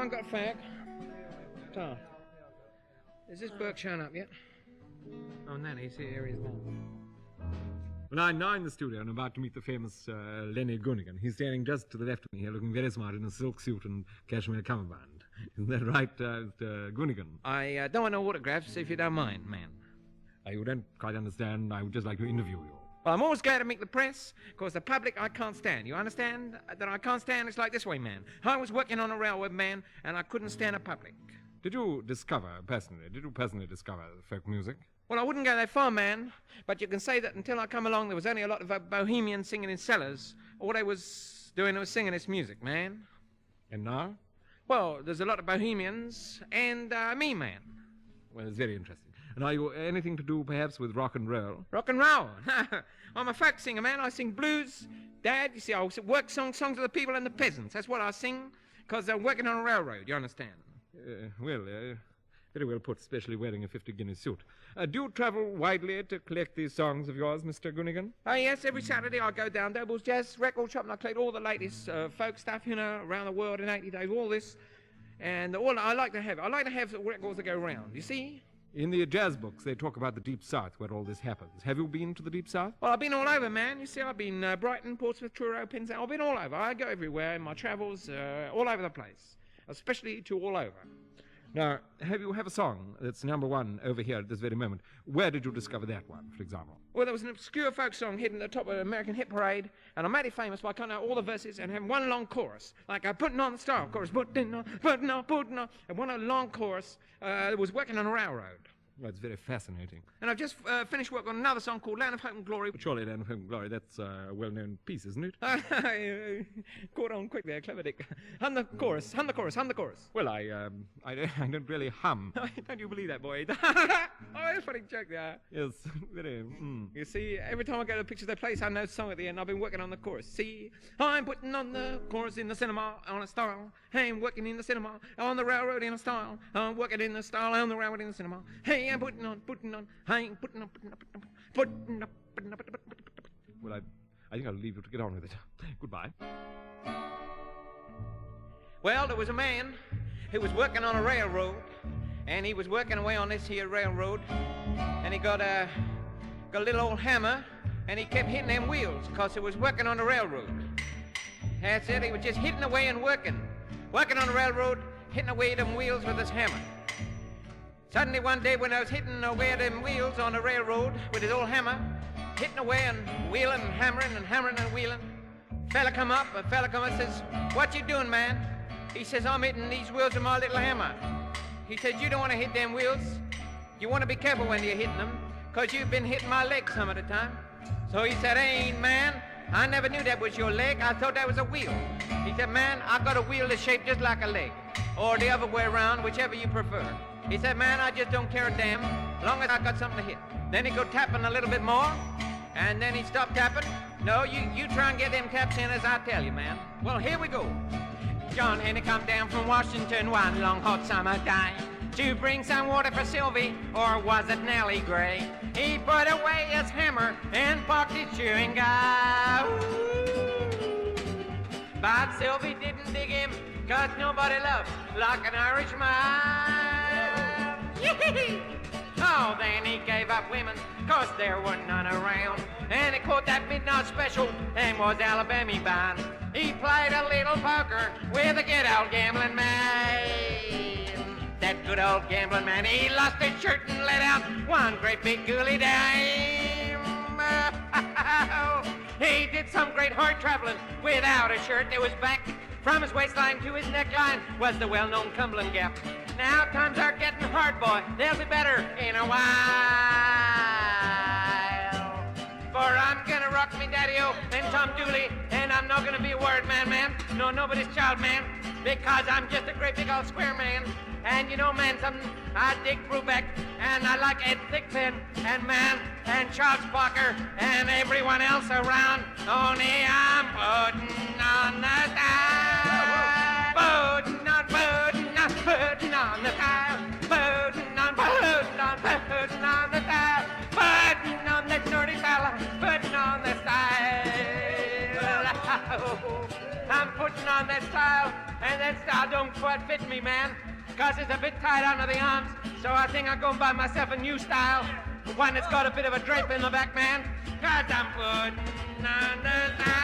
anyone got a fag? So, is this Burke shown up yet? Oh, Nanny, here he is now. Well, I'm now in the studio and about to meet the famous Lenny Gunnigan. He's standing just to the left of me here, looking very smart in a silk suit and cashmere cummerbund. Isn't that right, Mr. Gunnigan? I don't want no autographs, if you don't mind, man. You don't quite understand. I would just like to interview you. Well, I'm always glad to meet the press, because the public I can't stand. You understand that I can't stand? It's like this way, man. I was working on a railroad, man, and I couldn't stand the public. Did you personally discover folk music? Well, I wouldn't go that far, man, but you can say that until I come along, there was only a lot of bohemians singing in cellars. All they was doing was singing this music, man. And now? Well, there's a lot of bohemians and me, man. Well, it's very interesting. And are you anything to do, perhaps, with rock and roll? Rock and roll? I'm a folk singer, man. I sing blues. Dad, you see, I work songs of the people and the peasants. That's what I sing, because I'm working on a railroad, you understand? Very well put, especially wearing a 50-guinea suit. Do you travel widely to collect these songs of yours, Mr. Gunnigan? Oh, yes, every Saturday I go down Doble's Jazz Record Shop and I collect all the latest folk stuff, you know, around the world in 80 days, all this. And all I like to have records that go round, you see? In the jazz books, they talk about the Deep South, where all this happens. Have you been to the Deep South? Well, I've been all over, man. You see, I've been Brighton, Portsmouth, Truro, Penzance. I've been all over. I go everywhere in my travels, all over the place, especially to all over. Now, you have a song that's number one over here at this very moment. Where did you discover that one, for example? Well, there was an obscure folk song hidden at the top of an American hit parade, and I made it famous by cutting out all the verses and having one long chorus, like Puttin On The Style chorus, puttin' on, and one long chorus that was working on a railroad. Well, it's very fascinating. And I've just finished work on another song called Land of Hope and Glory. But surely Land of Hope and Glory, that's a well-known piece, isn't it? Caught on quick there, clever Dick. Hum the chorus. Well, I don't really hum. Don't you believe that, boy? Oh, that's a funny joke there. Yes, very. You see, every time I go to Pictures They Place, I know the song at the end. I've been working on the chorus. See, I'm putting on the chorus in the cinema on a style. Hey, I'm working in the cinema on the railroad in a style. I'm working in the style on the railroad in the cinema. Hey, I'm putting on. I ain't putting up. Well, I think I'll leave you to get on with it. Goodbye. Well, there was a man who was working on a railroad, and he was working away on this here railroad, and he got a little old hammer, and he kept hitting them wheels, because he was working on the railroad. That's it, he was just hitting away and working on the railroad, hitting away them wheels with his hammer. Suddenly one day when I was hitting away them wheels on the railroad with his old hammer, hitting away and wheeling and hammering and wheeling, fella come up says, "What you doing, man?" He says, "I'm hitting these wheels with my little hammer." He said, "You don't want to hit them wheels. You want to be careful when you're hitting them, because you've been hitting my leg some of the time." So he said, "Hey, man, I never knew that was your leg. I thought that was a wheel." He said, "Man, I got a wheel that's shaped just like a leg, or the other way around, whichever you prefer." He said, "Man, I just don't care a damn, as long as I got something to hit." Then he go tapping a little bit more, and then he stopped tapping. "No, you try and get them taps in as I tell you, man." Well, here we go. John Henry come down from Washington one long hot summer day to bring some water for Sylvie, or was it Nellie Gray? He put away his hammer and parked his chewing gum. But Sylvie didn't dig him, 'cause nobody loves like an Irishman. Oh, then he gave up women, 'cause there were none around. And he caught that midnight special and was Alabama bound. He played a little poker with a good old gambling man. That good old gambling man, he lost his shirt and let out one great big gooly dime. He did some great hard traveling without a shirt that was back. From his waistline to his neckline was the well-known Cumberland Gap. Now times are getting hard, boy. They'll be better in a while. For I'm gonna rock me daddy-o and Tom Dooley, and I'm not gonna be a word man. No, nobody's child, man, because I'm just a great big old square man. And you know, man, something, I dig Brubeck, and I like Ed Thigpen, and man, and Charles Parker, and everyone else around. Only I'm putting on the style. Putting on the style. Putting on the style. Putting on the dirty style. Putting on the style. Oh, I'm putting on that style, and that style don't quite fit me, man. Cause it's a bit tight under the arms, so I think I'm gonna buy myself a new style. One that's got a bit of a drape in the back, man. Cause I'm putting on the style.